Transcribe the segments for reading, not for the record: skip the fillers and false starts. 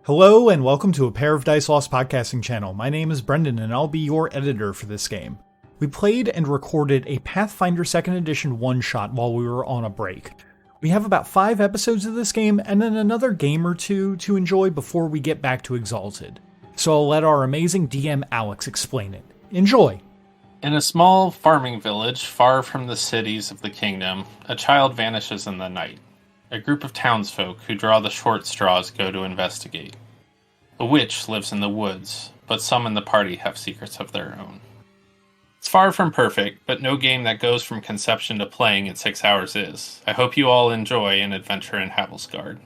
Hello and welcome to A Pair of Dice Lost podcasting channel. My name is Brendon and I'll be your editor for this game. We played and recorded a Pathfinder 2nd Edition one-shot while we were on a break. We have about 5 episodes of this game and then another game or two to enjoy before we get back to Exalted. So I'll let our amazing DM Alex explain it. Enjoy! In a small farming village far from the cities of the kingdom, a child vanishes in the night. A group of townsfolk who draw the short straws go to investigate. A witch lives in the woods, but some in the party have secrets of their own. It's far from perfect, but no game that goes from conception to playing in 6 hours is. I hope you all enjoy an adventure in Havelsgard.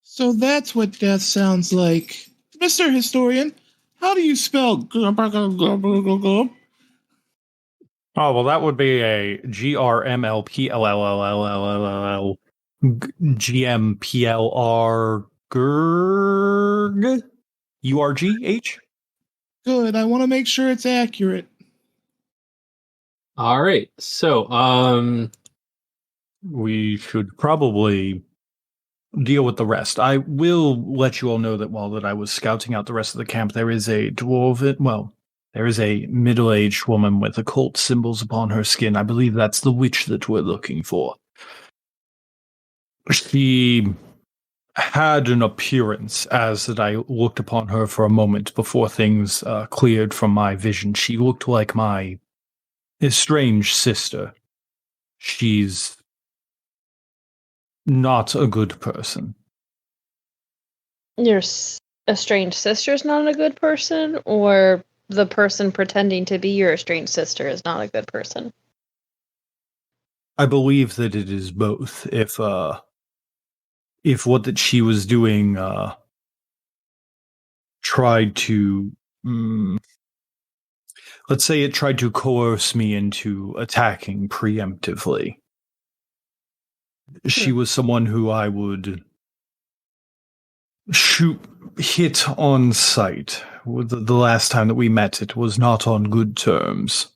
So that's what death sounds like. Mr. Historian, how do you spell Oh, well, that would be a GRMLPLLLLLLL GMPLR URGH? Good, I want to make sure it's accurate. All right, so we should probably deal with the rest. I will let you all know that while I was scouting out the rest of the camp, there is a there is a middle-aged woman with occult symbols upon her skin. I believe that's the witch that we're looking for. She had an appearance as that I looked upon her for a moment before things cleared from my vision. She looked like my estranged sister. She's not a good person. Your estranged sister's not a good person, or the person pretending to be your estranged sister is not a good person? I believe that it is both. If what that she was doing tried to let's say it tried to coerce me into attacking preemptively. She was someone who I would hit on sight. The last time that we met, it was not on good terms.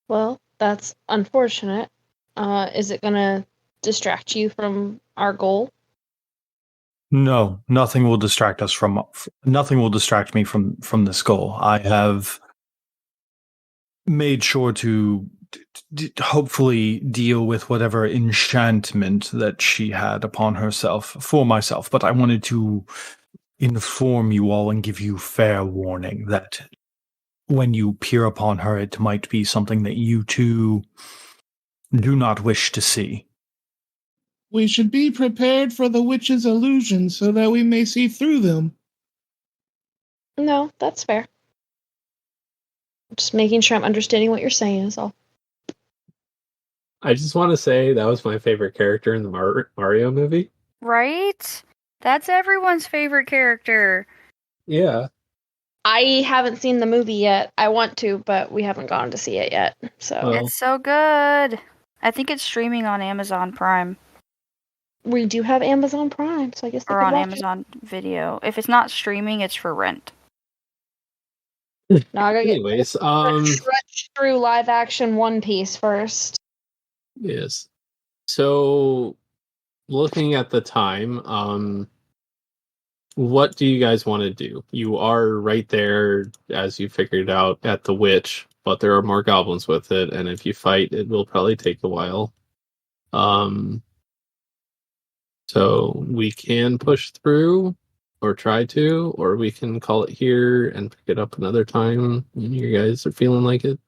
Well, that's unfortunate. Is it going to distract you from our goal? No, nothing will distract us from. Nothing will distract me from this goal. I have made sure to hopefully deal with whatever enchantment that she had upon herself for myself, but I wanted to inform you all and give you fair warning that when you peer upon her, it might be something that you too do not wish to see. We should be prepared for the witch's illusions so that we may see through them. No, that's fair. Just making sure I'm understanding what you're saying is all. I just want to say that was my favorite character in the Mario movie. Right? That's everyone's favorite character. Yeah. I haven't seen the movie yet. I want to, but we haven't gone to see it yet. So It's so good. I think it's streaming on Amazon Prime. We do have Amazon Prime, so I guess they Or could on watch Amazon Video. If it's not streaming, it's for rent. it. No, I gotta Anyways, stretch through live action One Piece first. yes. So, looking at the time, what do you guys want to do? You are right there, as you figured out, at the witch, but there are more goblins with it, and if you fight, it will probably take a while. So we can push through, or try to, or we can call it here and pick it up another time when you guys are feeling like it.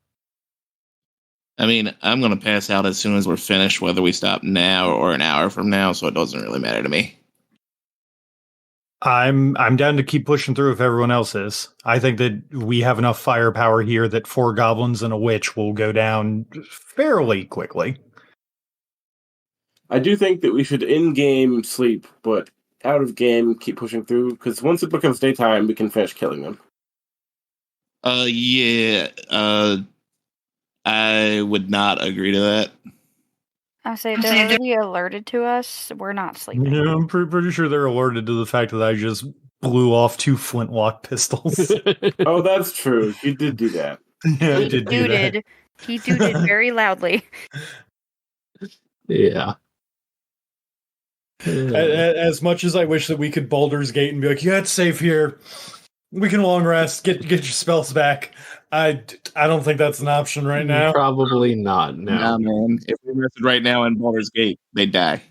I mean, I'm going to pass out as soon as we're finished, whether we stop now or an hour from now, so it doesn't really matter to me. I'm down to keep pushing through if everyone else is. I think that we have enough firepower here that 4 goblins and a witch will go down fairly quickly. I do think that we should in-game sleep, but out-of-game keep pushing through, because once it becomes daytime, we can finish killing them. Yeah. I would not agree to that. I say if they're already alerted to us, we're not sleeping. Yeah, I'm pretty sure they're alerted to the fact that I just blew off 2 flintlock pistols. Oh, that's true. You did do that. Yeah, I He did do that. dooted. He dooted very loudly. Yeah. As much as I wish that we could Baldur's Gate and be like, yeah, it's safe here. We can long rest. Get your spells back. I don't think that's an option right now. Probably not. No. Nah, man. If we rested right now in Baldur's Gate, they'd die.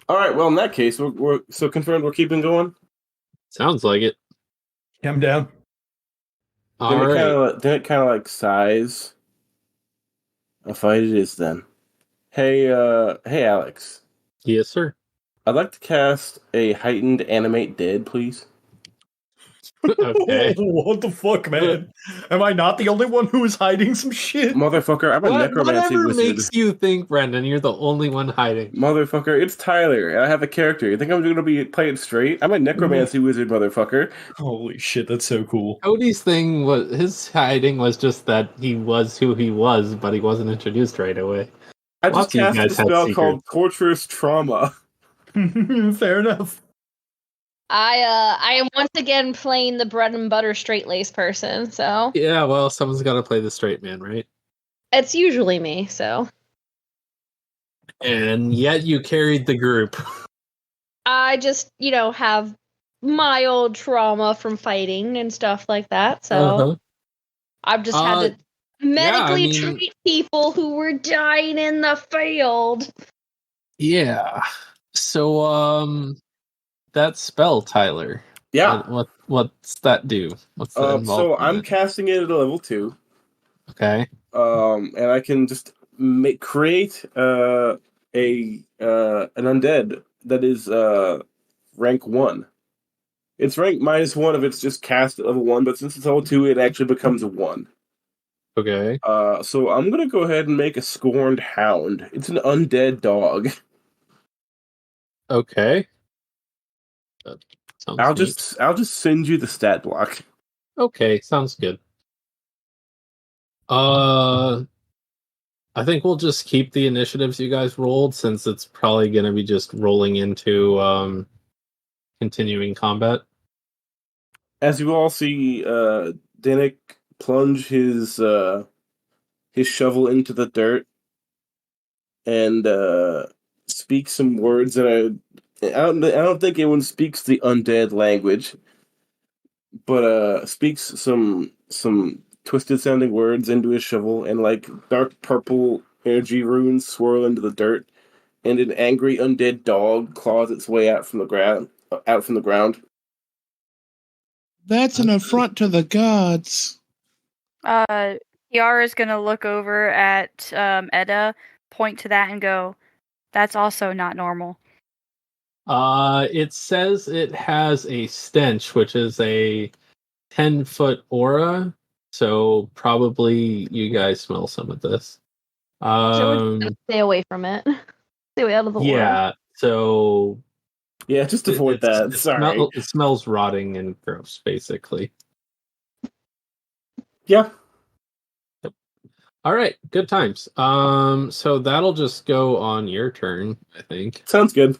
All right. Well, in that case, we're so confirmed. We're keeping going. Sounds like it. I'm down. All right. Then it kind of like sighs. A fight it is then. Hey, Alex. Yes, sir. I'd like to cast a heightened animate dead, please. Okay. What the fuck, man? Am I not the only one who is hiding some shit? Motherfucker, I'm a necromancy Whatever wizard. makes you think, Brendon, you're the only one hiding. Motherfucker, it's Tyler. I have a character. You think I'm going to be playing straight? I'm a necromancy wizard, motherfucker. Holy shit, that's so cool. Cody's thing was his hiding was just that he was who he was, but he wasn't introduced right away. I just Lots of you cast a guys had spell called secrets. Torturous Trauma. Fair enough. I am once again playing the bread and butter straight lace person, so Yeah, well, someone's got to play the straight man, right? it's usually me. So And yet you carried the group. I just, have mild trauma from fighting and stuff like that. So Uh-huh. I've just had to medically yeah, I mean- treat people who were dying in the field. Yeah. So, that spell, Tyler. Yeah. What's that do? What's that involved? So in I'm it? casting it at a level 2. Okay. And I can just create an undead that is rank 1. It's rank -1 if it's just cast at level 1, but since it's level 2, it actually becomes a 1. Okay. So I'm gonna go ahead and make a Scorned Hound. It's an undead dog. Okay. That sounds I'll neat. just send you the stat block. Okay, sounds good. I think we'll just keep the initiatives you guys rolled, since it's probably going to be just rolling into continuing combat. As you all see, Dennick plunge his shovel into the dirt and speak some words that I don't think anyone speaks the undead language, but speaks some twisted sounding words into his shovel, and like dark purple energy runes swirl into the dirt, and an angry undead dog claws its way out from the ground. That's an affront to the gods. Kiara's gonna look over at Edda, point to that, and go, "That's also not normal." It says it has a stench, which is a 10-foot aura. So probably you guys smell some of this. Stay away from it. Stay away out of the Yeah. So Yeah, just avoid that. Sorry. It smells rotting and gross, basically. Yeah. All right, good times. So that'll just go on your turn, I think. Sounds good.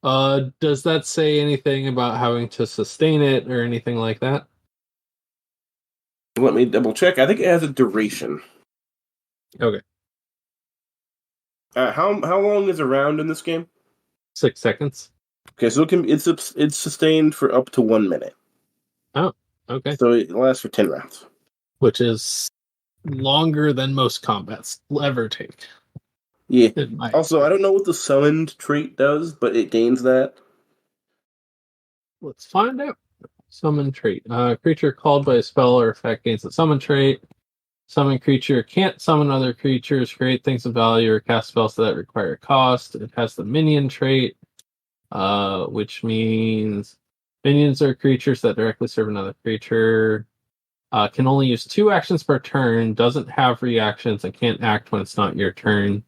Does that say anything about having to sustain it or anything like that? Let me double check. I think it has a duration. Okay. How long is a round in this game? 6 seconds. Okay, so it's sustained for up to 1 minute. Oh, okay. So it lasts for 10 rounds. Which is longer than most combats will ever take. Yeah. in my Also, I don't know what the summoned trait does, but it gains that. Let's find out. Summon trait. Creature called by a spell or effect gains the summon trait. Summon creature can't summon other creatures, create things of value, or cast spells that require a cost. It has the minion trait, which means minions are creatures that directly serve another creature. Can only use 2 actions per turn, doesn't have reactions, and can't act when it's not your turn.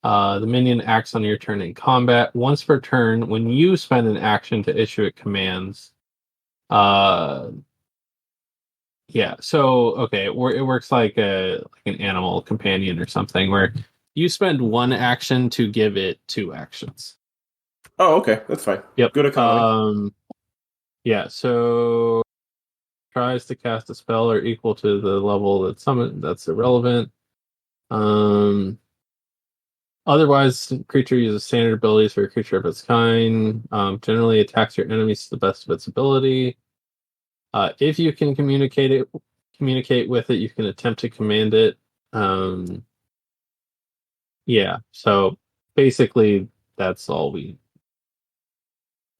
The minion acts on your turn in combat once per turn when you spend an action to issue it commands. Yeah. So okay, it works like an animal companion or something, where you spend one action to give it 2 actions. Oh, okay, that's fine. Yep. Good economy. Yeah. So tries to cast a spell or equal to the level that summon. That's irrelevant. Otherwise, creature uses standard abilities for a creature of its kind. Generally attacks your enemies to the best of its ability. If you can communicate with it, you can attempt to command it. Yeah. So basically, that's all we.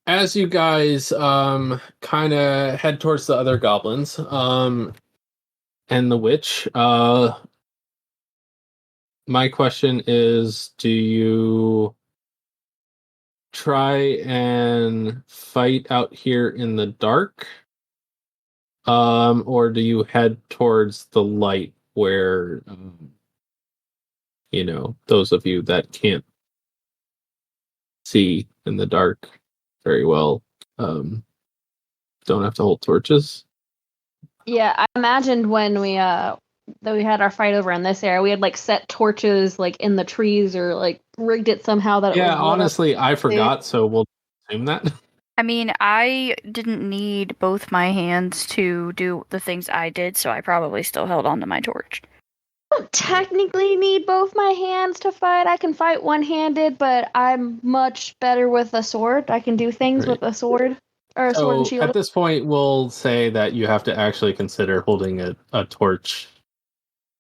As you guys kind of head towards the other goblins, and the witch, my question is, do you try and fight out here in the dark? Or do you head towards the light where, those of you that can't see in the dark very well, don't have to hold torches? Yeah, I imagined when we that we had our fight over in this area, we had like set torches like in the trees or like rigged it somehow that it Yeah, was lit up. honestly, I forgot, so we'll assume that. I mean, I didn't need both my hands to do the things I did, so I probably still held onto my torch. I don't technically need both my hands to fight. I can fight one-handed, but I'm much better with a sword. I can do things Right. with a sword or a sword and So shield. at this point, we'll say that you have to actually consider holding a torch.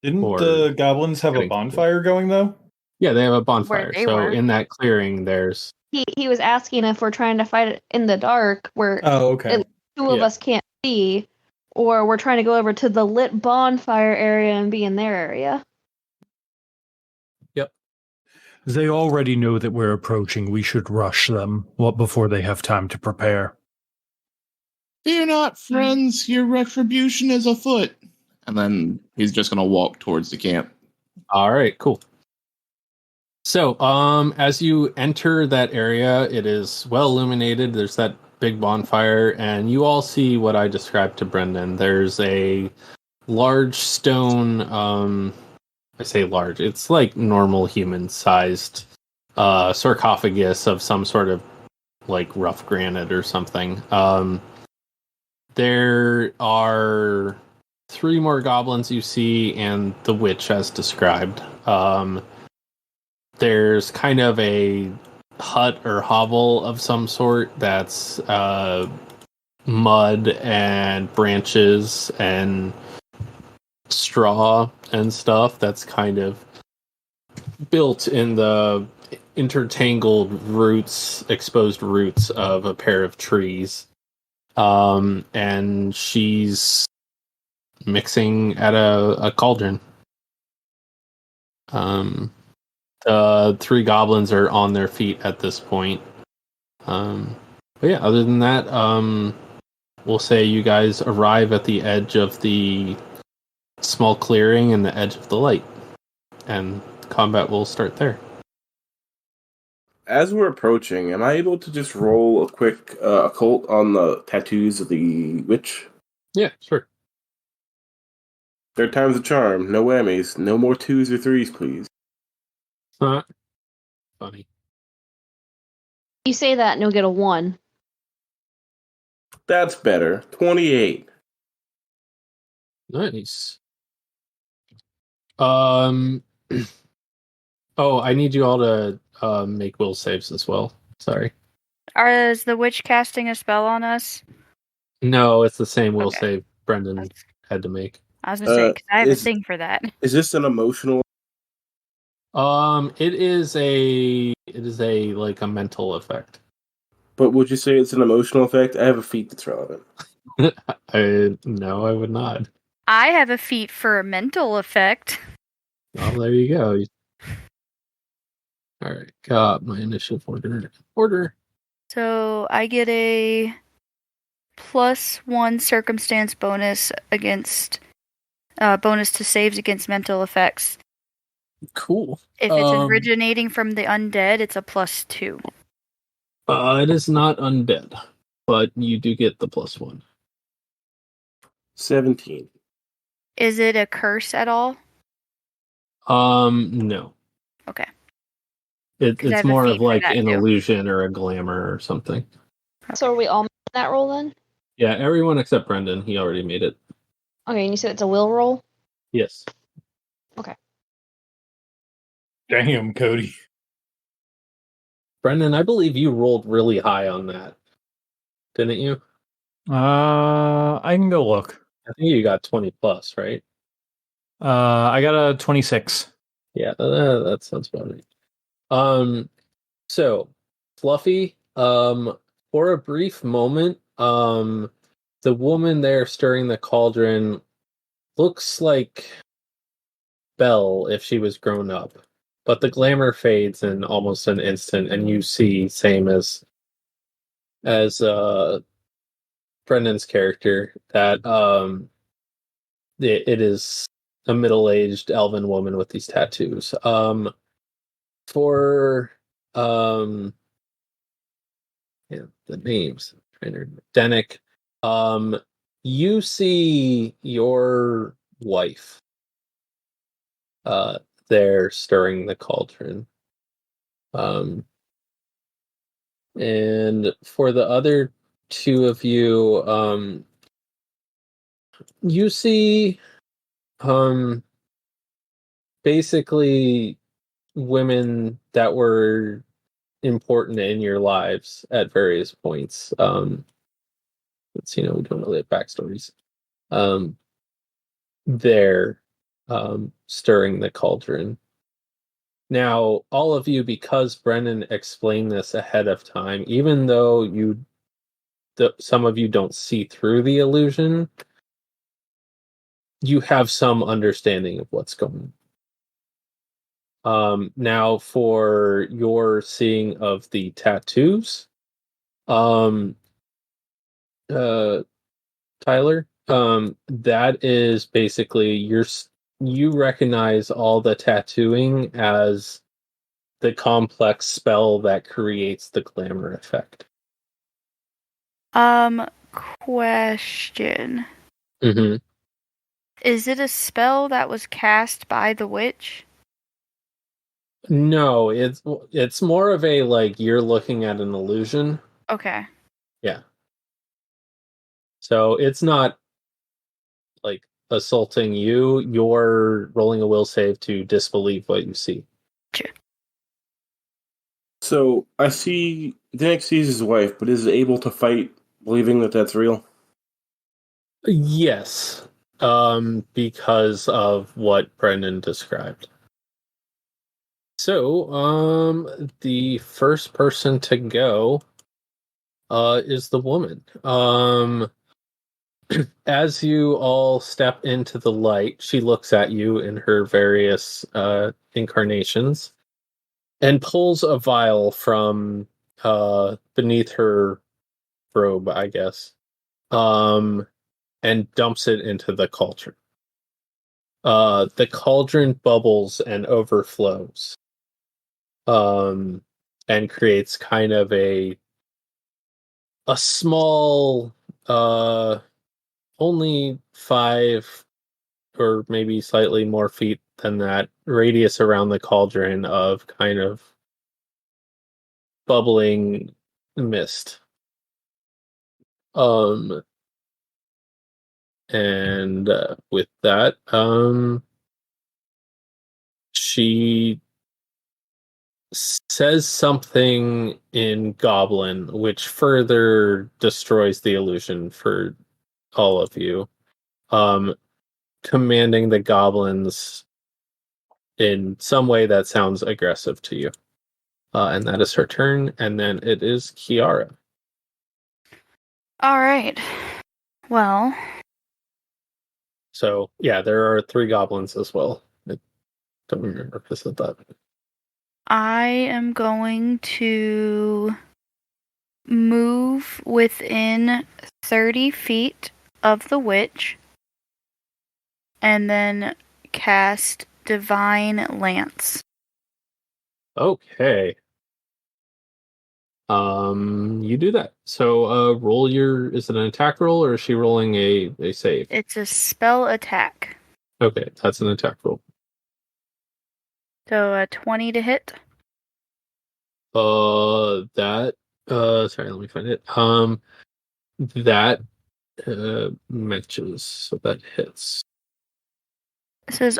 Didn't Or the goblins have a getting- bonfire going though? Yeah, they have a bonfire. they So were. in that clearing, there's He was asking if we're trying to fight it in the dark where Oh, okay. two of Yeah. us can't see, or we're trying to go over to the lit bonfire area and be in their area. They already know that we're approaching. We should rush them before they have time to prepare. Fear not, friends. Your retribution is afoot. And then he's just going to walk towards the camp. all right, cool. So, as you enter that area, it is well illuminated. There's that big bonfire, and you all see what I described to Brendon. There's a large stone, I say large, it's like normal human-sized sarcophagus of some sort of like rough granite or something. There are 3 more goblins you see, and the witch as described. There's kind of a hut or hovel of some sort that's mud and branches and straw and stuff that's kind of built in the intertangled exposed roots of a pair of trees. And she's mixing at a cauldron. The 3 goblins are on their feet at this point. But yeah, other than that, we'll say you guys arrive at the edge of the small clearing and the edge of the light, and combat will start there. As we're approaching, am I able to just roll a quick occult on the tattoos of the witch? Yeah, sure. 3rd time's a charm. No whammies. No more 2s or 3s, please. Funny. You say that and you'll get a 1. That's better. 28. Nice. Oh, I need you all to make will saves as well. Sorry. Is the witch casting a spell on us? No, it's the same will Okay. save Brendon had to make. I was gonna say, 'cause I have a thing for that. Is this an emotional? It is a like a mental effect. But would you say it's an emotional effect? I have a feat that's relevant. No, I would not. I have a feat for a mental effect. Oh, there you go. All right, got my initiative order. So I get a +1 circumstance bonus against bonus to saves against mental effects. Cool. If it's originating from the undead, it's a +2. It is not undead, but you do get the +1. 17. Is it a curse at all? No. Okay. It's I have a more feat of for like that, an too. illusion or a glamour or something. So are we all making that roll then? Yeah, everyone except Brendon. He already made it. Okay, and you said it's a will roll? Yes. Damn, Cody. Brendon, I believe you rolled really high on that. Didn't you? I can go look. I think you got 20 plus, right? I got a 26. Yeah, that sounds about right. So Fluffy, for a brief moment, the woman there stirring the cauldron looks like Belle if she was grown up, but the glamour fades in almost an instant, and you see, same as Brendon's character, that it is a middle-aged elven woman with these tattoos. For yeah, the names, Dennick, you see your wife there stirring the cauldron. And for the other two of you, you see basically women that were important in your lives at various points. We don't really have backstories. They're stirring the cauldron. Now, all of you, because Brennan explained this ahead of time, even though some of you don't see through the illusion, you have some understanding of what's going on. Now, for your seeing of the tattoos, Tyler, that is basically you recognize all the tattooing as the complex spell that creates the glamour effect. Question. Mm-hmm. Is it a spell that was cast by the witch? No, it's more of a like you're looking at an illusion. Okay. Yeah. So it's not like assaulting you. You're rolling a will save to disbelieve what you see. Sure. So I see Dennick sees his wife, but is able to fight, believing that that's real. Yes, because of what Brendan described. So, the first person to go, is the woman. As you all step into the light, she looks at you in her various incarnations and pulls a vial from beneath her robe, I guess, and dumps it into the cauldron. The cauldron bubbles and overflows, and creates kind of a small, only 5 or maybe slightly more feet than that radius around the cauldron of kind of bubbling mist. And with that, she says something in Goblin, which further destroys the illusion for all of you. Commanding the goblins in some way that sounds aggressive to you. And that is her turn, and then it is Kiara. All right. Well. So, yeah, there are 3 goblins as well. I don't remember if I said that. I am going to move within 30 feet of the witch and then cast Divine Lance. Okay. You do that. So, roll is it an attack roll or is she rolling a save? It's a spell attack. Okay, that's an attack roll. So 20 to hit. Sorry, let me find it. That matches, so that hits. It says,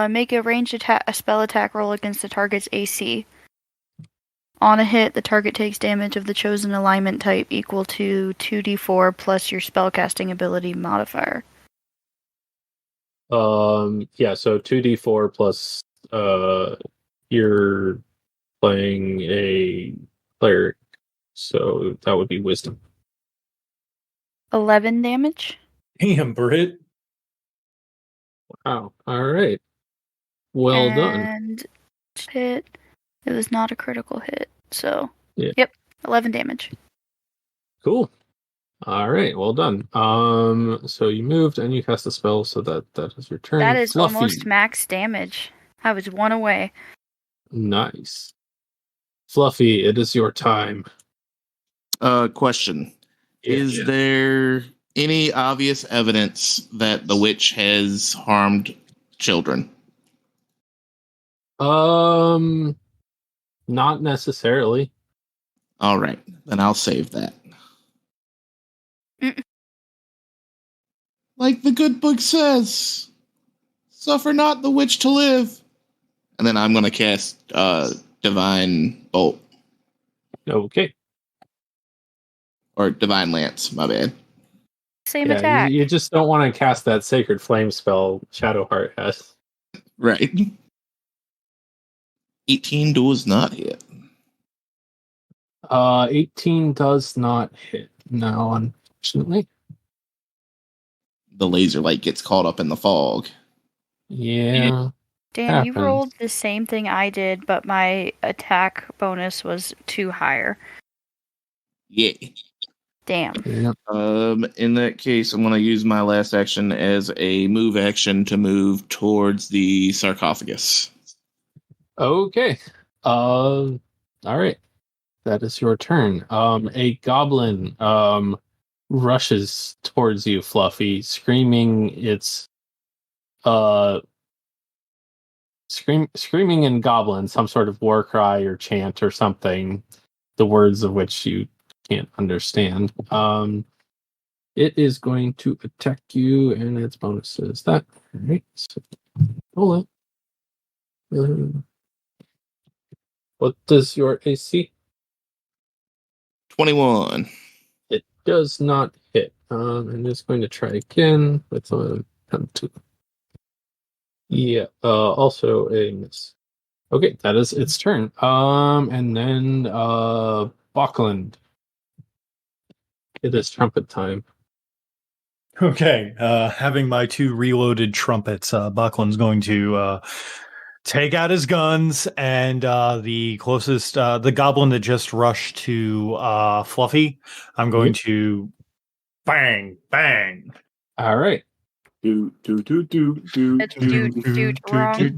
make a ranged attack, a spell attack roll against the target's AC. On a hit, the target takes damage of the chosen alignment type equal to 2d4 plus your spellcasting ability modifier. Yeah, so 2d4 plus you're playing a cleric, so that would be wisdom. 11 damage. Damn, Britt. Wow. All right. Well done. And hit. It was not a critical hit, so Yeah. Yep, 11 damage. Cool. All right. Well done. So you moved and you cast a spell, so that is your turn. That is Fluffy. almost max damage. I was one away. Nice. Fluffy, it is your time. Question. Is there any obvious evidence that the witch has harmed children? Not necessarily. All right, then I'll save that. Like the good book says, suffer not the witch to live. And then I'm going to cast Divine Bolt. Okay. Or Divine Lance, my bad. Same attack. You just don't want to cast that Sacred Flame spell Shadowheart has. Right. 18 does not hit. 18 does not hit. No, unfortunately. The laser light gets caught up in the fog. Yeah. Dan, you rolled the same thing I did, but my attack bonus was 2 higher. Yeah. Damn. Yep. In that case, I'm going to use my last action as a move action to move towards the sarcophagus. Okay. All right. That is your turn. A goblin rushes towards you, Fluffy, screaming its screaming in goblin, some sort of war cry or chant or something, the words of which you can't understand. It is going to attack you, and its bonus is that. All right. So, roll it. What does your AC? 21. It does not hit. I'm just going to try again with a 2. Yeah, also a miss. Okay, that is its turn. And then Bokland. It is trumpet time. Okay, having my 2 reloaded trumpets, Buckland's going to take out his guns, and the closest, the goblin that just rushed to Fluffy, I'm going to bang, bang. All right. Do. It's dude wrong.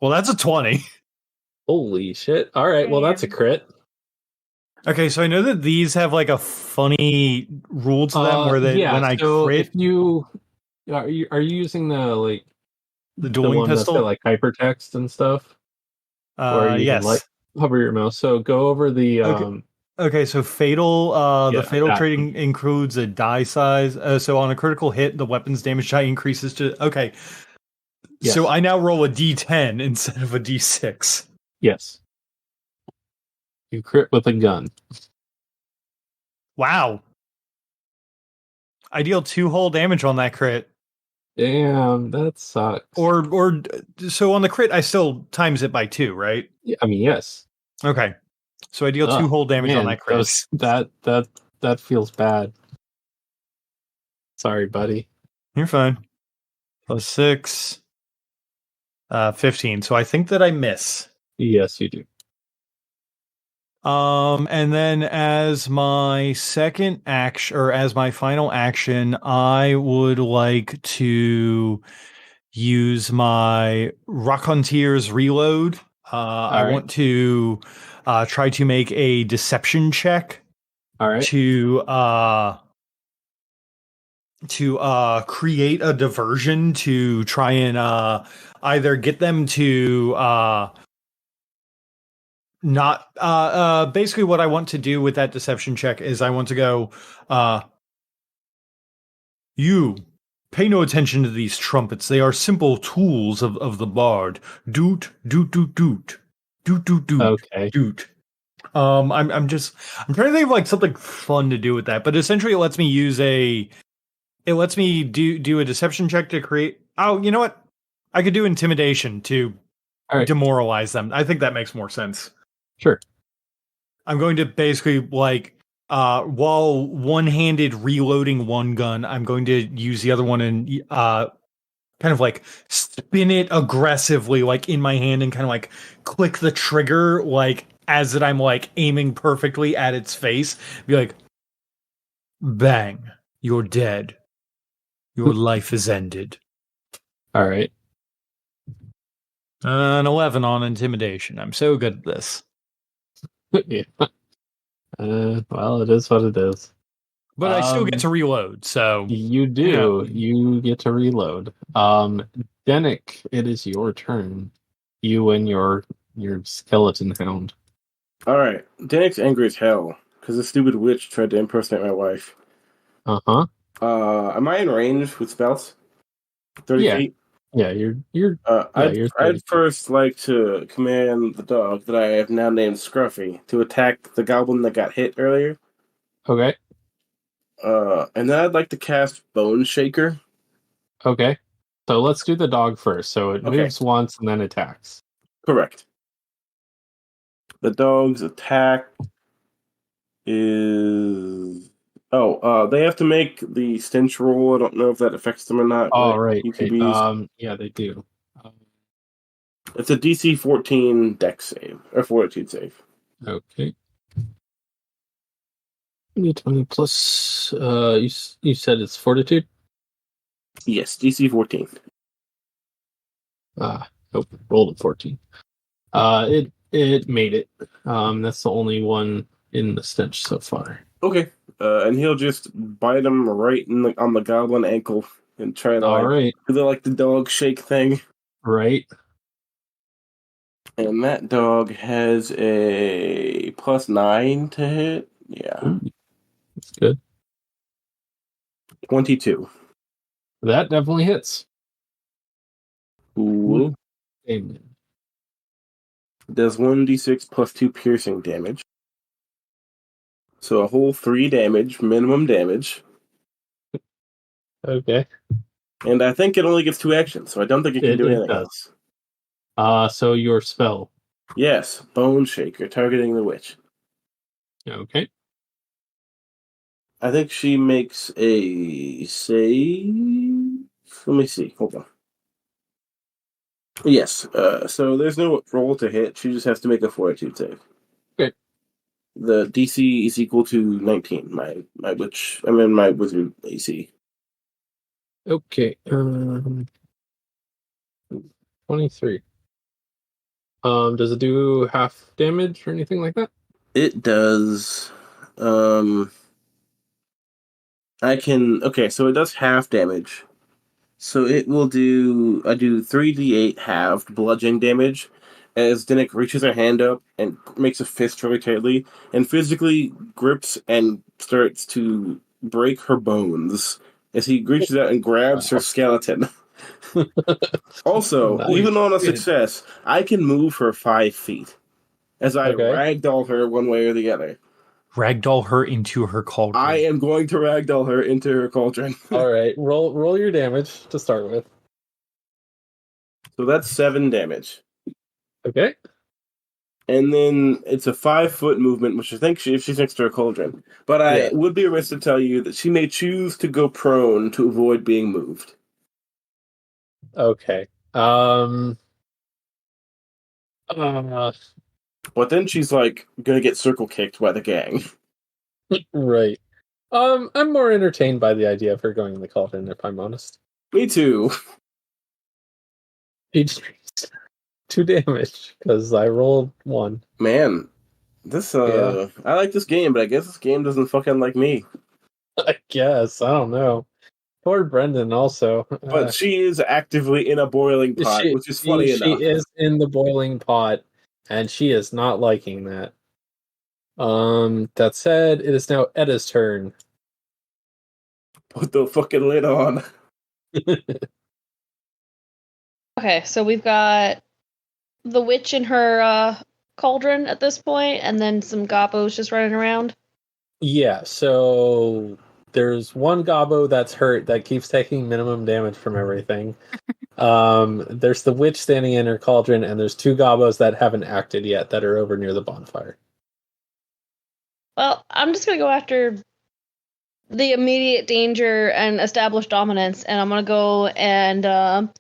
Well, that's a 20. Holy shit. All right, well, that's a crit. Okay, so I know that these have like a funny rule to them where they when I crit. If you are you using the dueling one pistol, that's got, like hypertext and stuff? Or you yes. can, hover your mouse. So go over the Okay, so fatal. The fatal trait one. includes a die size. So on a critical hit, the weapon's damage die increases to. Okay, yes. So I now roll a D10 instead of a D6. Yes. You crit with a gun. Wow. I deal 2 whole damage on that crit. Damn, that sucks. Or so on the crit, I still times it by 2, right? Yeah, I mean, yes. Okay, so I deal 2 whole damage on that crit. That feels bad. Sorry, buddy. You're fine. Plus 6, 15. So I think that I miss. Yes, you do. And then as my second action, or as my final action, I would like to use my Racontier's reload. I want to try to make a deception check. All right. To create a diversion to try and either get them to not basically what I want to do with that deception check is I want to go you pay no attention to these trumpets. They are simple tools of the bard. Doot doot doot doot doot doot doot Okay. doot. I'm trying to think of like something fun to do with that, but essentially it lets me do a deception check to create. Oh, you know what? I could do intimidation to demoralize them. I think that makes more sense. Sure. I'm going to basically like while one-handed reloading one gun, I'm going to use the other one and kind of like spin it aggressively like in my hand and kind of like click the trigger like as that I'm like aiming perfectly at its face. Be like, bang, you're dead. Your life is ended. All right. An 11 on intimidation. I'm so good at this. Yeah. Well, it is what it is. But I still get to reload, so... You do. Yeah. You get to reload. Dennick, it is your turn. You and your skeleton hound. Alright. Dennick's angry as hell, because the stupid witch tried to impersonate my wife. Uh-huh. Am I in range with spells? 30 feet? Yeah, you're I'd first like to command the dog that I have now named Scruffy to attack the goblin that got hit earlier. Okay. And then I'd like to cast Bone Shaker. Okay. So let's do the dog first. So it moves once and then attacks. Correct. The dog's attack is... they have to make the stench roll. I don't know if that affects them or not. Oh, right. Yeah, they do. It's a DC 14 dex save, or fortitude save. Okay. 20 plus, you said it's fortitude? Yes, DC 14. Nope, rolled a 14. It made it. That's the only one in the stench so far. Okay. And he'll just bite him right on the goblin ankle and try to do the dog shake thing. Right. And that dog has a +9 to hit. Yeah. Ooh, that's good. 22. That definitely hits. Cool. Amen. Does 1d6 plus 2 piercing damage. So a whole 3 damage, minimum damage. Okay. And I think it only gets 2 actions, so I don't think it can do anything else. So your spell. Yes, Bone Shaker, targeting the witch. Okay. I think she makes a save. Let me see. Hold on. Yes. So there's no roll to hit. She just has to make a fortitude save. Okay. The DC is equal to 19. My wizard AC. Okay. 23. Does it do half damage or anything like that? It does. So it does half damage. So it will do. I do 3d8 halved bludgeoning damage as Dennick reaches her hand up and makes a fist really tightly and physically grips and starts to break her bones as he reaches out and grabs her skeleton. Also, even on a success, I can move her 5 feet as I ragdoll her one way or the other. Ragdoll her into her cauldron. I am going to ragdoll her into her cauldron. All right, roll your damage to start with. So that's 7 damage. Okay. And then it's a 5-foot movement, which I think if she's next to her cauldron. But I would be remiss to tell you that she may choose to go prone to avoid being moved. Okay. But then she's gonna get circle kicked by the gang. Right. I'm more entertained by the idea of her going in the cauldron, if I'm honest. Me too. 2 damage because I rolled 1. Man, I like this game, but I guess this game doesn't fucking like me. I guess I don't know. Poor Brendon also. But she is actively in a boiling pot, which is funny enough. She is in the boiling pot, and she is not liking that. That said, it is now Edda's turn. Put the fucking lid on. Okay, so we've got the witch in her cauldron at this point, and then some gobbos just running around. Yeah, so there's one gobbo that's hurt that keeps taking minimum damage from everything. There's the witch standing in her cauldron, and there's two gobbos that haven't acted yet that are over near the bonfire. Well, I'm just gonna go after the immediate danger and establish dominance, and I'm gonna go and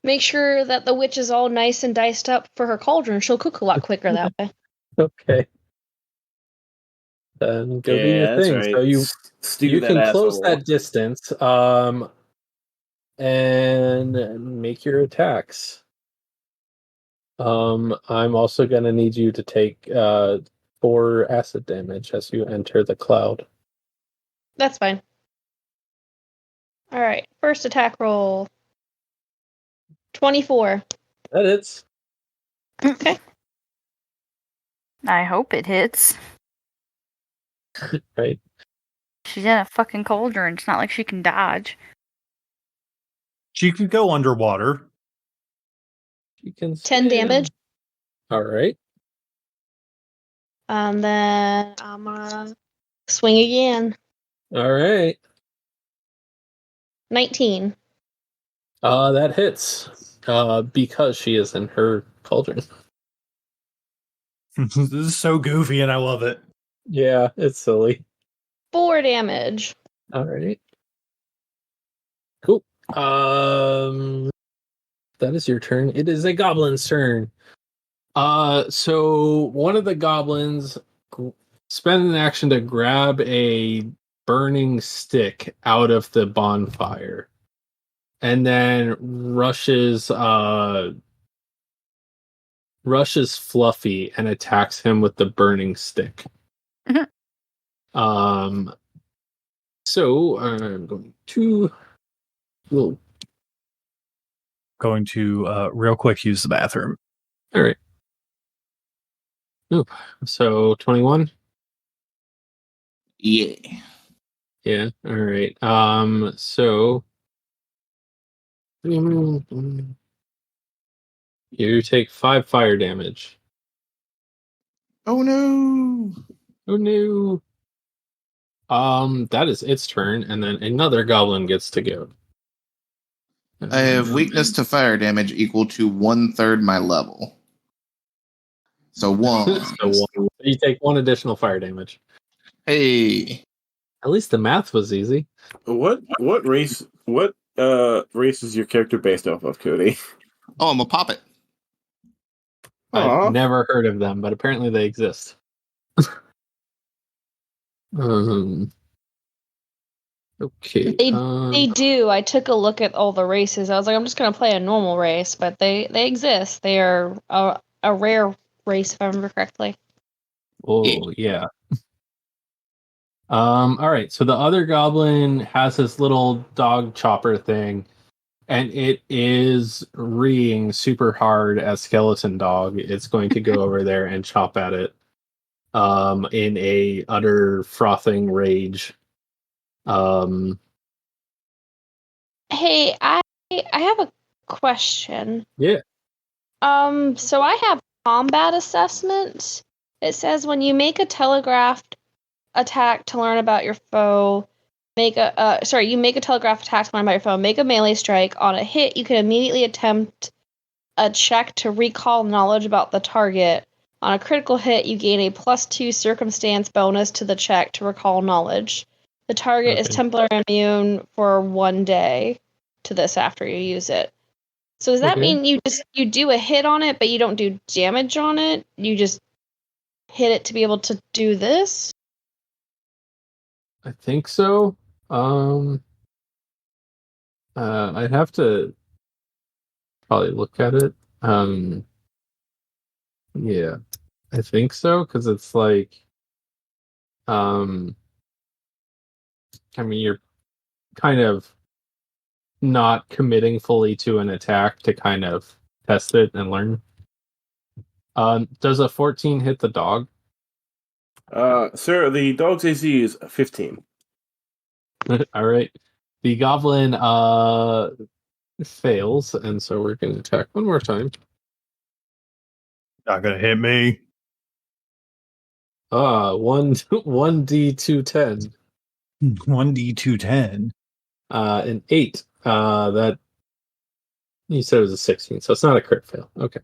make sure that the witch is all nice and diced up for her cauldron. She'll cook a lot quicker that way. Okay. Then go do your that's thing. right. So you can close that distance, and make your attacks. I'm also gonna need you to take 4 acid damage as you enter the cloud. That's fine. All right, first attack roll. 24. That hits. Okay. I hope it hits. Right. She's in a fucking cauldron. It's not like she can dodge. She could go underwater. She can 10 damage. All right. And then I'm gonna swing again. All right. 19. That hits. Because she is in her cauldron. This is so goofy, and I love it. Yeah, it's silly. 4 damage. All right. Cool. That is your turn. It is a goblin's turn. So one of the goblins spend an action to grab a burning stick out of the bonfire, and then rushes Fluffy and attacks him with the burning stick. So I'm going to real quick use the bathroom. All right. Ooh, so 21. Yeah. Yeah. All right. So you take 5 fire damage. Oh no! Oh no. That is its turn, and then another goblin gets to go. I have weakness to fire damage equal to 1/3 my level. So 1. So you take 1 additional fire damage. Hey. At least the math was easy. What race is your character based off of, Cody? Oh, I'm a poppet. Aw. I've never heard of them, but apparently they exist. Okay. They do. I took a look at all the races. I was like, I'm just gonna play a normal race, but they exist. They are a rare race, if I remember correctly. Oh yeah. All right. So the other goblin has this little dog chopper thing, and it is reeing super hard as skeleton dog. It's going to go over there and chop at it, in a utter frothing rage. Hey, I have a question. Yeah. So I have combat assessment. It says when you make a telegraphed attack to learn about your foe, you make a telegraph attack to learn about your foe, make a melee strike. On a hit, you can immediately attempt a check to recall knowledge about the target. On a critical hit, you gain a +2 circumstance bonus to the check to recall knowledge. The target is temporarily immune for 1 day to this after you use it. So does that mean you do a hit on it, but you don't do damage on it? You just hit it to be able to do this? I think so. I'd have to probably look at it. Yeah, I think so, because it's like, I mean, you're kind of not committing fully to an attack to kind of test it and learn. Does a 14 hit the dog? Sir, the dog's AC is 15. All right. The goblin fails, and so we're going to attack one more time. Not gonna hit me. 1d210. 1d210. An 8. That you said it was a 16, so it's not a crit fail. Okay.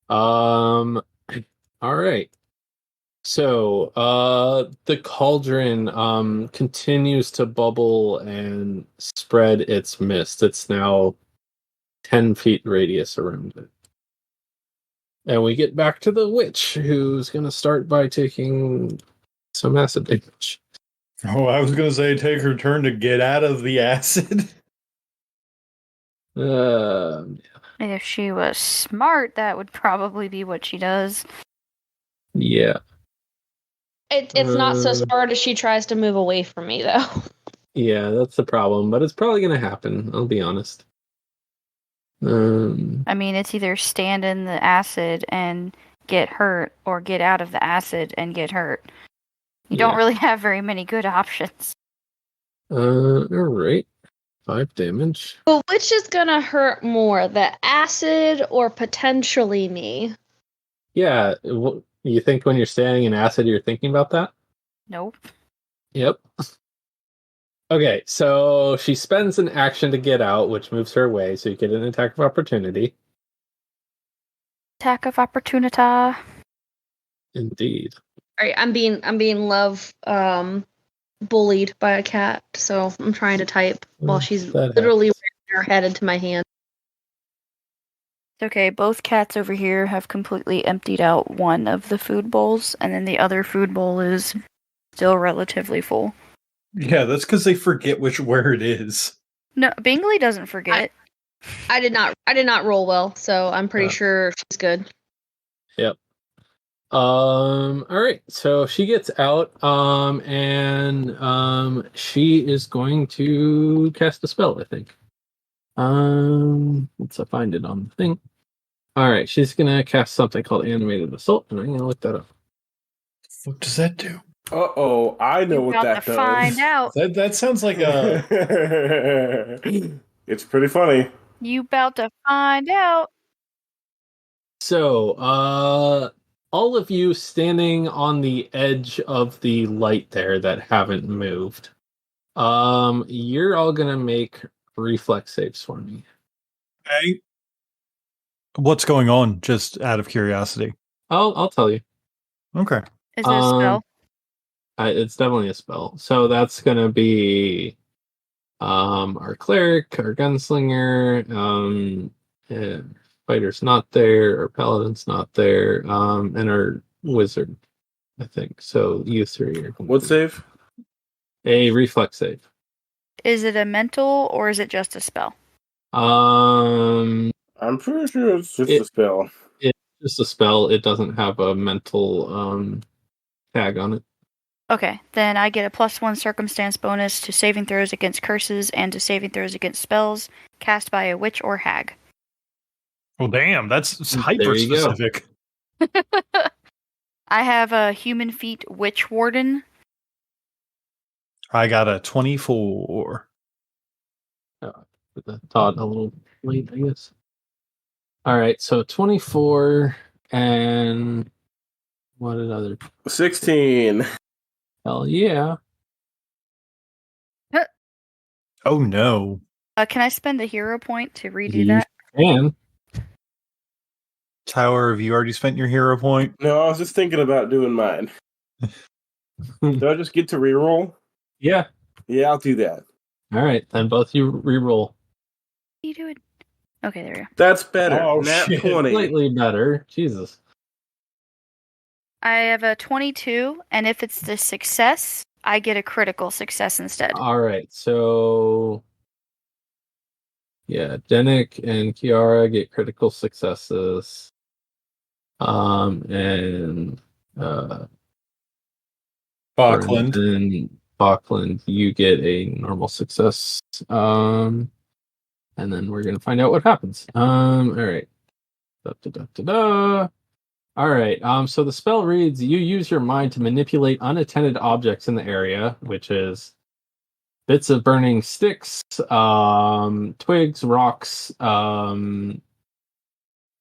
All right. So, the cauldron continues to bubble and spread its mist. It's now 10 feet radius around it. And we get back to the witch, who's going to start by taking some acid damage. Oh, I was gonna say take her turn to get out of the acid. If she was smart, that would probably be what she does. Yeah. It's not so smart as she tries to move away from me, though. Yeah, that's the problem, but it's probably going to happen, I'll be honest. I mean, it's either stand in the acid and get hurt, or get out of the acid and get hurt. You don't really have very many good options. Alright. 5 damage. But which is gonna hurt more, the acid or potentially me? Yeah, you think when you're standing in acid, you're thinking about that? Nope. Yep. Okay, so she spends an action to get out, which moves her away, so you get an attack of opportunity. Attack of opportunity. Indeed. Alright, I'm being bullied by a cat, so I'm trying to type while she's literally wearing her head into my hand. Okay, both cats over here have completely emptied out one of the food bowls, and then the other food bowl is still relatively full. Yeah, that's because they forget where it is. No, Bingley doesn't forget. I did not roll well, so I'm pretty sure she's good. Yep. Alright, so she gets out, and she is going to cast a spell, I think. Let's find it on the thing. Alright, she's gonna cast something called Animated Assault, and I'm gonna look that up. What does that do? Uh-oh, I know what that does. Find out. That sounds like a... It's pretty funny. You about to find out. So, all of you standing on the edge of the light there that haven't moved, you're all gonna make reflex saves for me. Hey. What's going on, just out of curiosity? I'll tell you. Okay. Is it a spell? It's definitely a spell. So that's gonna be our cleric, our gunslinger, fighter's not there, our paladin's not there, and our wizard, I think. So you three are What save? A reflex save. Is it a mental or is it just a spell? I'm pretty sure it's just a spell. It's just a spell. It doesn't have a mental tag on it. Okay, then I get a +1 circumstance bonus to saving throws against curses and to saving throws against spells cast by a witch or hag. Well, damn, that's hyper specific. I have a human feat witch warden. I got a 24. Put the thought a little late, I guess. All right, so 24 and what another? 16. Hell yeah. Oh no. Can I spend a hero point to redo that? And Tower, have you already spent your hero point? No, I was just thinking about doing mine. Do I just get to reroll? Yeah. Yeah, I'll do that. All right, then both you reroll. What are you doing? Okay, there we go. That's better. Oh, Nat shit. 20. Slightly better. Jesus. I have a 22, and if it's the success, I get a critical success instead. All right, so yeah, Dennick and Kiara get critical successes. And Bokland. Bokland, you get a normal success. and then we're gonna find out what happens. All right. All right. So the spell reads: you use your mind to manipulate unattended objects in the area, which is bits of burning sticks, twigs, rocks,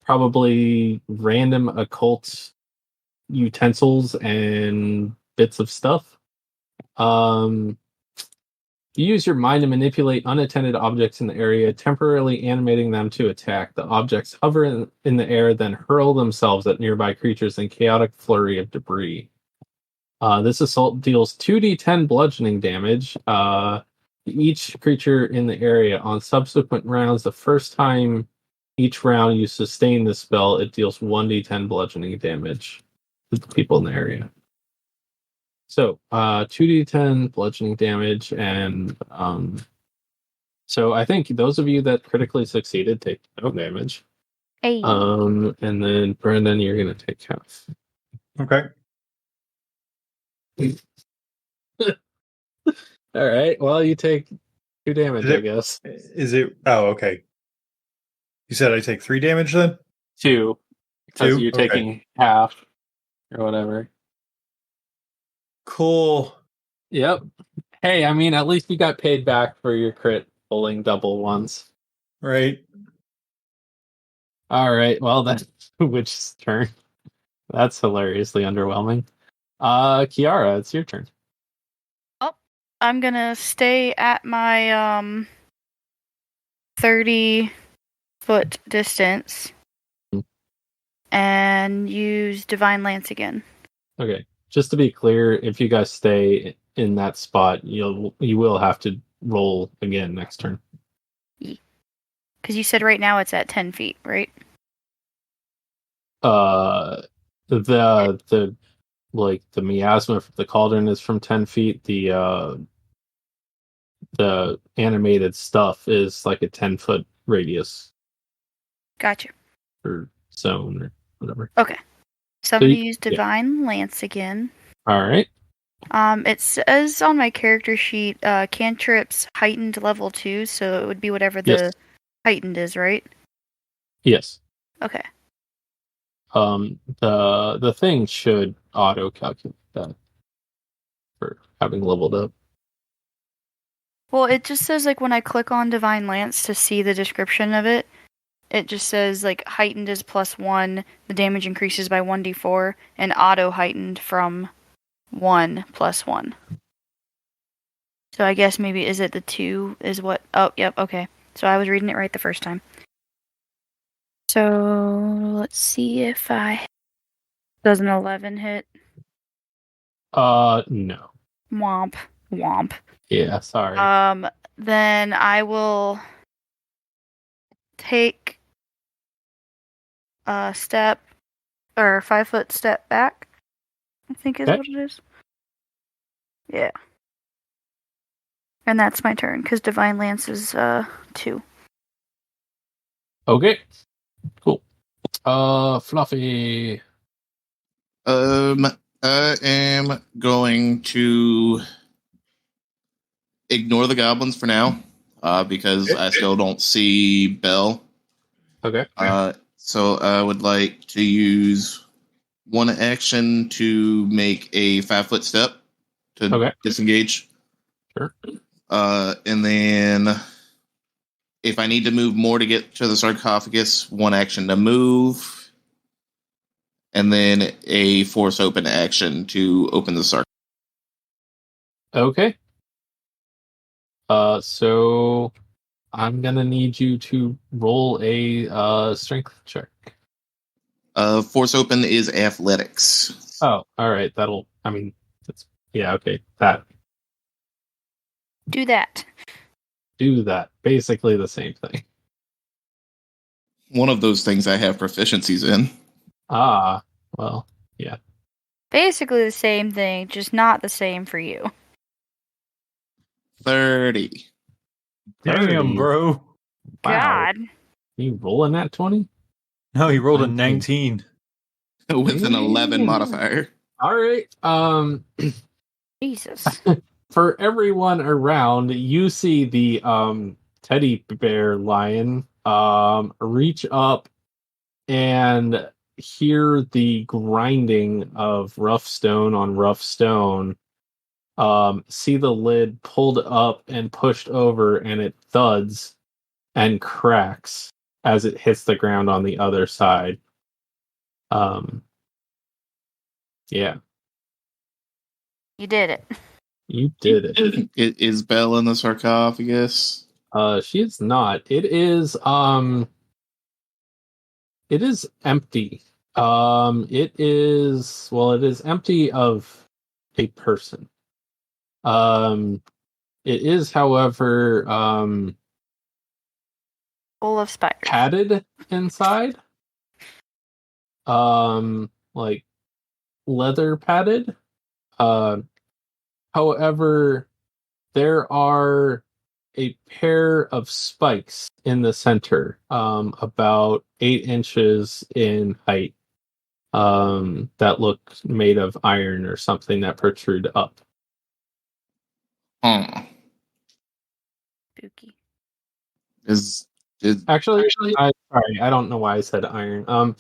probably random occult utensils and bits of stuff. You use your mind to manipulate unattended objects in the area, temporarily animating them to attack. The objects hover in the air, then hurl themselves at nearby creatures in chaotic flurry of debris. This assault deals 2d10 bludgeoning damage to each creature in the area. On subsequent rounds, the first time each round you sustain the spell, it deals 1d10 bludgeoning damage to the people in the area. So, 2d10 bludgeoning damage, and so I think those of you that critically succeeded take no damage. Hey. And then Brendon, you're gonna take half. Okay. All right. Well, you take 2 damage, I guess. Is it? Oh, okay. You said I take 3 damage then? 2. Because 2? you're Okay. taking half or whatever. Cool. Yep. Hey, I mean, at least you got paid back for your crit pulling double ones. Right. All right. Well, that's Witch's turn. That's hilariously underwhelming. Kiara, it's your turn. I'm gonna stay at my 30-foot distance and use Divine Lance again. Okay. Just to be clear, if you guys stay in that spot, you will have to roll again next turn. Because you said right now it's at 10 feet, right? The miasma from the cauldron is from 10 feet. The animated stuff is like a 10-foot radius Gotcha. or zone or whatever. Okay. So I'm So going you- to use Divine Lance again. All right. It says on my character sheet, cantrips heightened level 2, so it would be whatever the Yes. heightened is, right? Yes. Okay. The thing should auto calculate that for having leveled up. Well, it just says, like, when I click on Divine Lance to see the description of it, it just says, like, heightened is +1, the damage increases by 1d4, and auto heightened from 1 + 1. So I guess maybe, is it the 2 is what? Oh, yep, okay. So I was reading it right the first time. So let's see if does an 11 hit? No. Womp. Womp. Yeah, sorry. Then I will take a step or 5-foot step back, I think is Okay. what it is. Yeah. And that's my turn, because Divine Lance is 2. Okay. Cool. Fluffy. I am going to ignore the goblins for now, because I still don't see Belle. Okay. So I would like to use one action to make a 5-foot step to disengage. Sure. And then if I need to move more to get to the sarcophagus, one action to move. And then a force open action to open the sarcophagus. Okay. So I'm gonna need you to roll a strength check. Force open is athletics. Oh, all right. Okay. Do that. Do that. Basically the same thing. One of those things I have proficiencies in. Ah, well, yeah. Basically the same thing, just not the same for you. 30. Damn, bro. Wow. God. You rolling that 20? No, he rolled a 19. 19. With an 11 modifier. All right. Jesus. For everyone around, you see the teddy bear lion reach up and hear the grinding of rough stone on rough stone. See the lid pulled up and pushed over, and it thuds and cracks as it hits the ground on the other side. Yeah. You did it. You did it. Is Belle in the sarcophagus? She is not. It is empty. It is empty of a person. It is, however, Full of spiders. padded inside. Like leather padded. However, there are a pair of spikes in the center, about 8 inches in height, that look made of iron or something that protrude up. Spooky. Actually, sorry, I don't know why I said iron.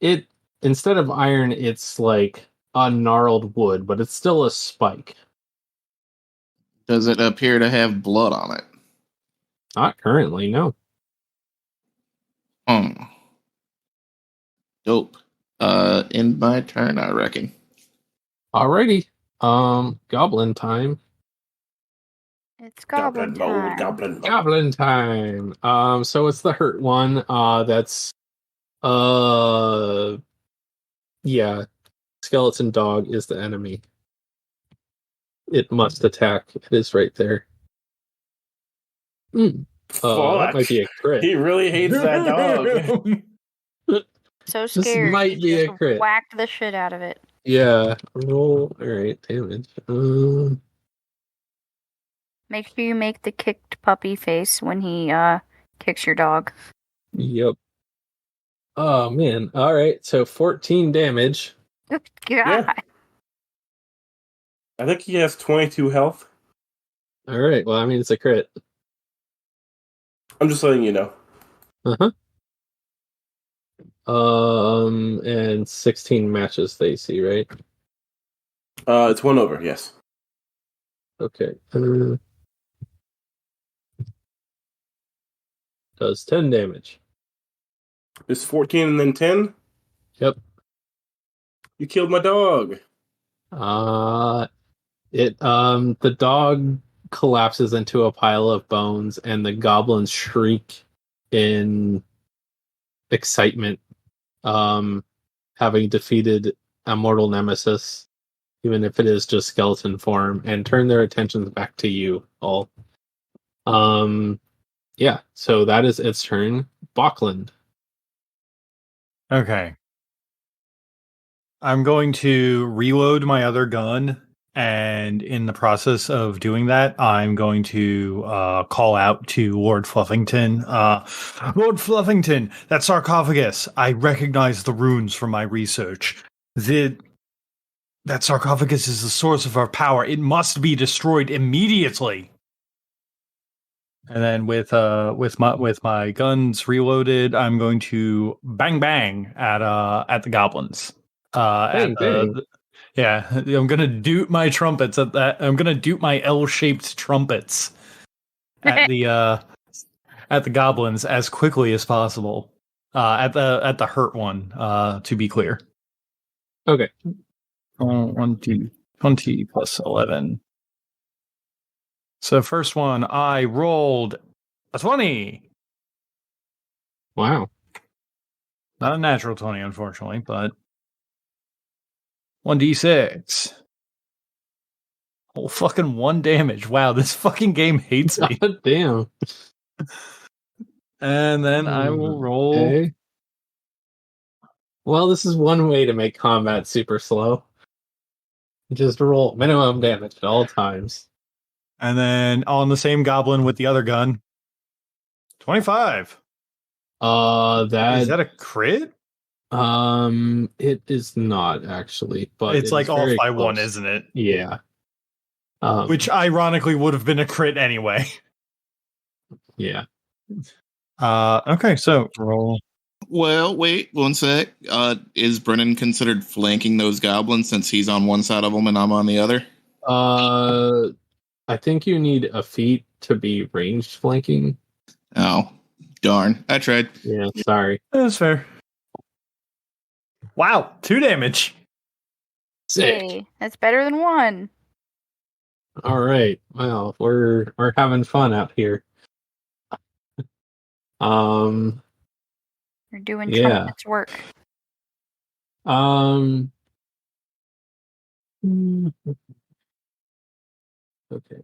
It instead of iron, it's like a gnarled wood, but it's still a spike. Does it appear to have blood on it? Not currently, no. Dope. End my turn, I reckon. Alrighty. Goblin time. It's goblin time. Goblin time. So it's the hurt one. That's yeah. Skeleton dog is the enemy. It must attack. It is right there. That might be a crit. He really hates that dog. So This scared. might he be a just crit. Whacked the shit out of it. Yeah. Roll. Alright, damage. Make sure you make the kicked puppy face when he kicks your dog. Yep. Oh man. Alright, so 14 damage. God. Yeah. I think he has 22 health. Alright, well, I mean, it's a crit. I'm just letting you know. And 16 matches the AC, right? It's 1 over, yes. Okay. Does 10 damage. It's 14 and then 10? Yep. You killed my dog. The dog collapses into a pile of bones, and the goblins shriek in excitement, having defeated a mortal nemesis, even if it is just skeleton form, and turn their attentions back to you all. Yeah, so that is its turn. Bokland. Okay. I'm going to reload my other gun, and in the process of doing that, I'm going to call out to Lord Fluffington. Lord Fluffington, that sarcophagus, I recognize the runes from my research. That sarcophagus is the source of our power. It must be destroyed immediately. And then with my guns reloaded, I'm going to bang bang at the goblins. Bang, bang. Yeah, I'm gonna doot my trumpets at that. I'm gonna doot my L-shaped trumpets at the goblins as quickly as possible. At the hurt one, to be clear. Okay. 20 plus 11. So first one, I rolled a 20. Wow. Not a natural 20, unfortunately, but 1d6. Oh, fucking 1 damage. Wow, this fucking game hates me. God damn. And then I will roll. Okay. Well, this is one way to make combat super slow. Just roll minimum damage at all times. And then on the same goblin with the other gun. 25. Is that a crit? It is not actually, but It's like off by 1, isn't it? Yeah. Which ironically would have been a crit anyway. Yeah. Okay, so roll. Well, wait 1 sec. Is Brennan considered flanking those goblins since he's on one side of them and I'm on the other? I think you need a feat to be ranged flanking. Oh, darn. I tried. Yeah, sorry. That's fair. Wow, 2 damage. Sick. Yay, that's better than 1. All right. Well, we're having fun out here. You're doing Yeah. tremendous work. Okay.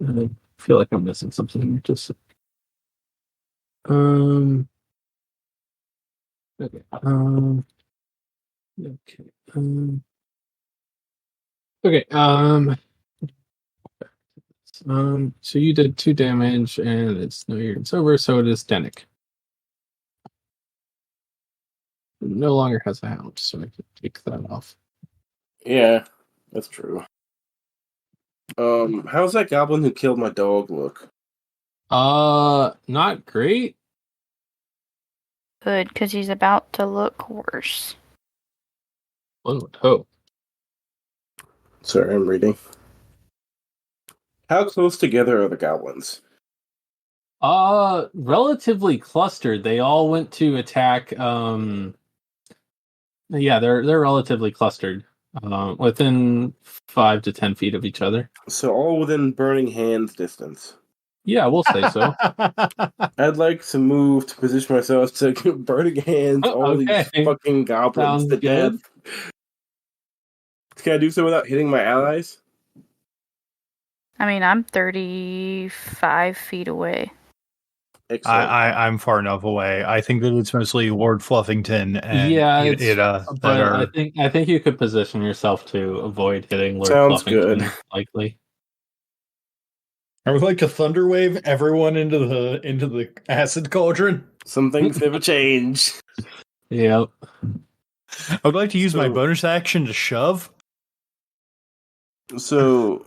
I feel like I'm missing something. Just okay. Okay. Okay. So you did 2 damage, and it's over. So it is Dennick. No longer has a hound, so I can take that off. Yeah, that's true. How's that goblin who killed my dog look? Not great. Good, because he's about to look worse. One would hope. Sorry, I'm reading. How close together are the goblins? Relatively clustered. They all went to attack. Yeah, they're relatively clustered. Within 5 to 10 feet of each other. So all within burning hands distance. Yeah, we'll say so. I'd like to move to position myself to burning hands all Okay. these fucking goblins Sounds to good. death. Can I do so without hitting my allies? I mean, I'm 35 feet away. Excellent. I'm far enough away. I think that it's mostly Lord Fluffington and Edda that but are. I think you could position yourself to avoid hitting Lord Sounds Fluffington, good. likely. Are we like a thunder wave everyone into the acid cauldron? Some things never change. Yep. I would like to use my So- bonus action to shove. So,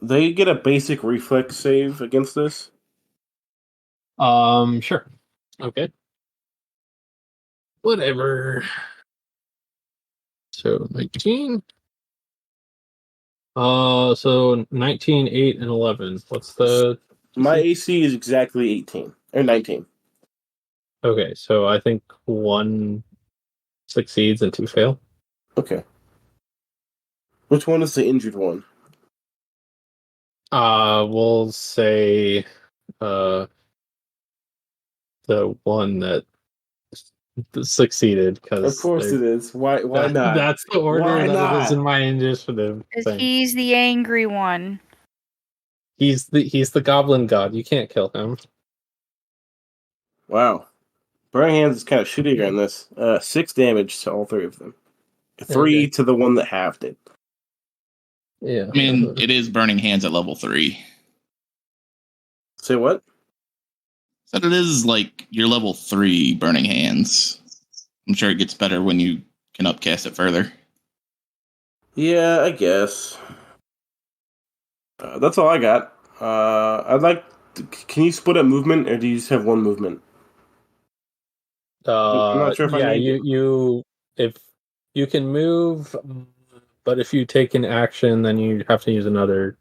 they get a basic reflex save against this. Sure. Okay. Whatever. So 19. So 19, 8, and 11. What's the... My AC is exactly 18 or 19. Okay, so I think 1 succeeds and 2 fail. Okay. Which one is the injured one? We'll say the one that succeeded, because Of course it is. Why not? That's the order Why that it is not? in my initiative Because thing. he's the angry one. He's the goblin god. You can't kill him. Wow. Burning Hands is kind of shittier in this. 6 damage to all 3 of them. 3 Okay. to the one that halved it. Yeah. I mean, it is Burning Hands at level 3. Say what? So it is like your level 3 Burning Hands. I'm sure it gets better when you can upcast it further. Yeah, I guess. That's all I got. I'd like... Can you split up movement, or do you just have 1 movement? I'm not sure if I need you if you can move, but if you take an action, then you have to use another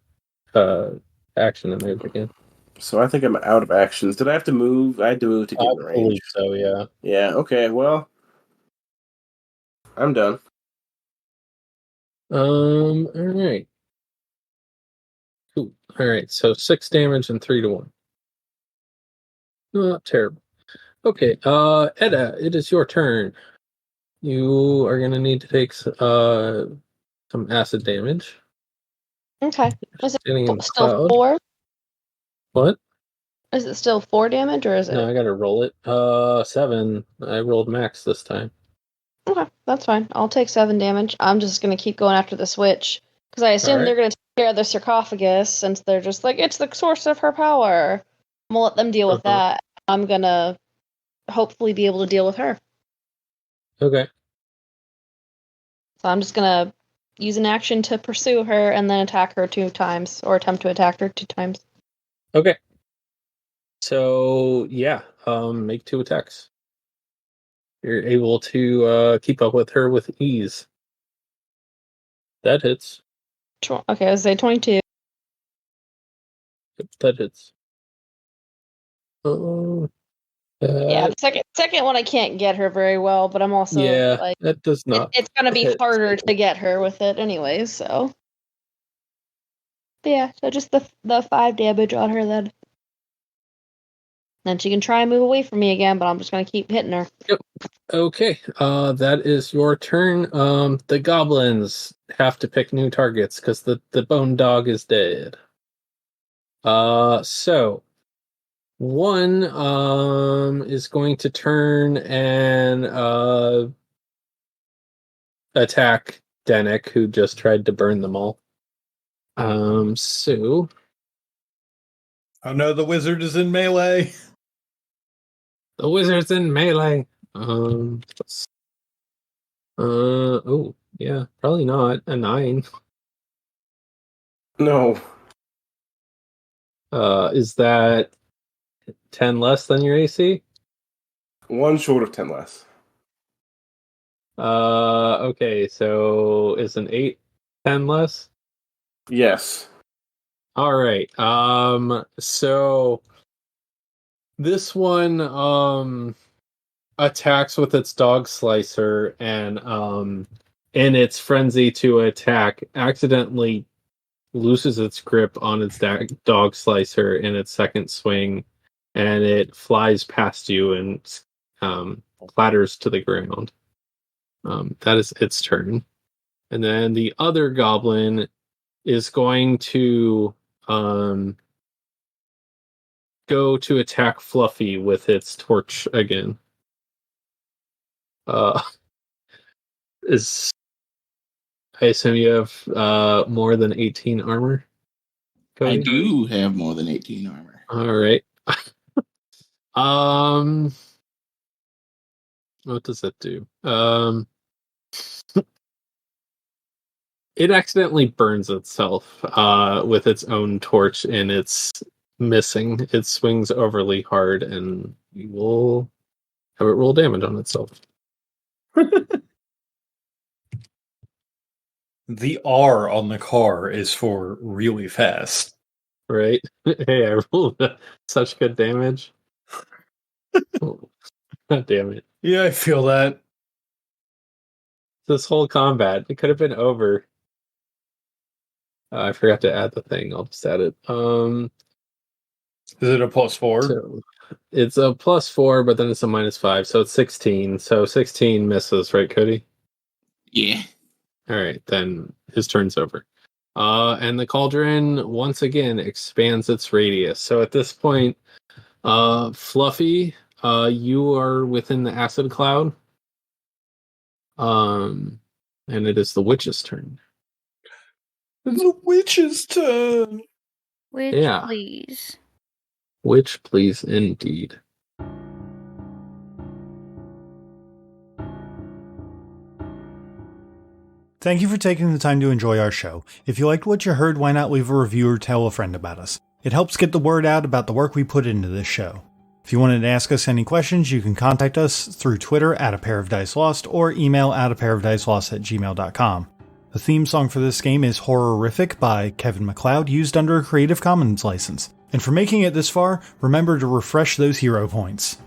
action to move again. So I think I'm out of actions. Did I have to move? I had to move to get in I range. believe so, yeah. Yeah, okay, well... I'm done. Alright. Cool. Alright, so 6 damage and 3 to 1. Not terrible. Okay, Edda, it is your turn. You are gonna need to take some acid damage. Okay. Is it Standing in the still cloud. 4? What? Is it still 4 damage, or is it? No, I gotta roll it. 7. I rolled max this time. Okay, that's fine. I'll take 7 damage. I'm just gonna keep going after the switch because I assume Alright. they're gonna take care of the sarcophagus since they're just like it's the source of her power. I'm gonna let them deal with that. I'm gonna hopefully be able to deal with her. Okay. So I'm just gonna use an action to pursue her and then attack her 2 times, or attempt to attack her 2 times. Okay. So, yeah, make 2 attacks. You're able to keep up with her with ease. That hits. Okay, I was say 22. Yep, that hits. Yeah, the second one I can't get her very well, but I'm also like, that does not. It's gonna be hit. harder to get her with it anyways. So, but yeah, so just the 5 damage on her then. Then she can try and move away from me again, but I'm just gonna keep hitting her. Yep. Okay. That is your turn. The goblins have to pick new targets because the bone dog is dead. So one is going to turn and attack Dennick, who just tried to burn them all. So Oh no, the wizard is in melee. the wizard's in melee. Oh yeah, probably not a 9. No. Is that 10 less than your AC? 1 short of 10 less. Okay, so is an 8 10 less? Yes. All right. So this one attacks with its dog slicer, and in its frenzy to attack, accidentally loses its grip on its dog slicer in its second swing, and it flies past you and clatters to the ground. That is its turn. And then the other goblin is going to go to attack Fluffy with its torch again. I assume you have more than 18 armor, Cody? I do have more than 18 armor. All right. What does it do? It accidentally burns itself with its own torch, and it's missing. It swings overly hard, and you will have it roll damage on itself. The R on the car is for really fast. Right? Hey, I rolled such good damage. Oh, God damn it. Yeah, I feel that. This whole combat, it could have been over. I forgot to add the thing. I'll just add it. Is it a +4? So it's a +4, but then it's a -5, so it's 16. So 16 misses, right, Cody? Yeah. All right, then his turn's over. And the cauldron once again expands its radius. So at this point, Fluffy, you are within the acid cloud. And it is the witch's turn. It's a witch's turn. Which, Yeah. please. Witch, please, indeed. Thank you for taking the time to enjoy our show. If you liked what you heard, why not leave a review or tell a friend about us? It helps get the word out about the work we put into this show. If you wanted to ask us any questions, you can contact us through Twitter @apairofdicelost or email apairofdicelost@gmail.com. The theme song for this game is Horrorific by Kevin MacLeod, used under a Creative Commons license. And for making it this far, remember to refresh those hero points.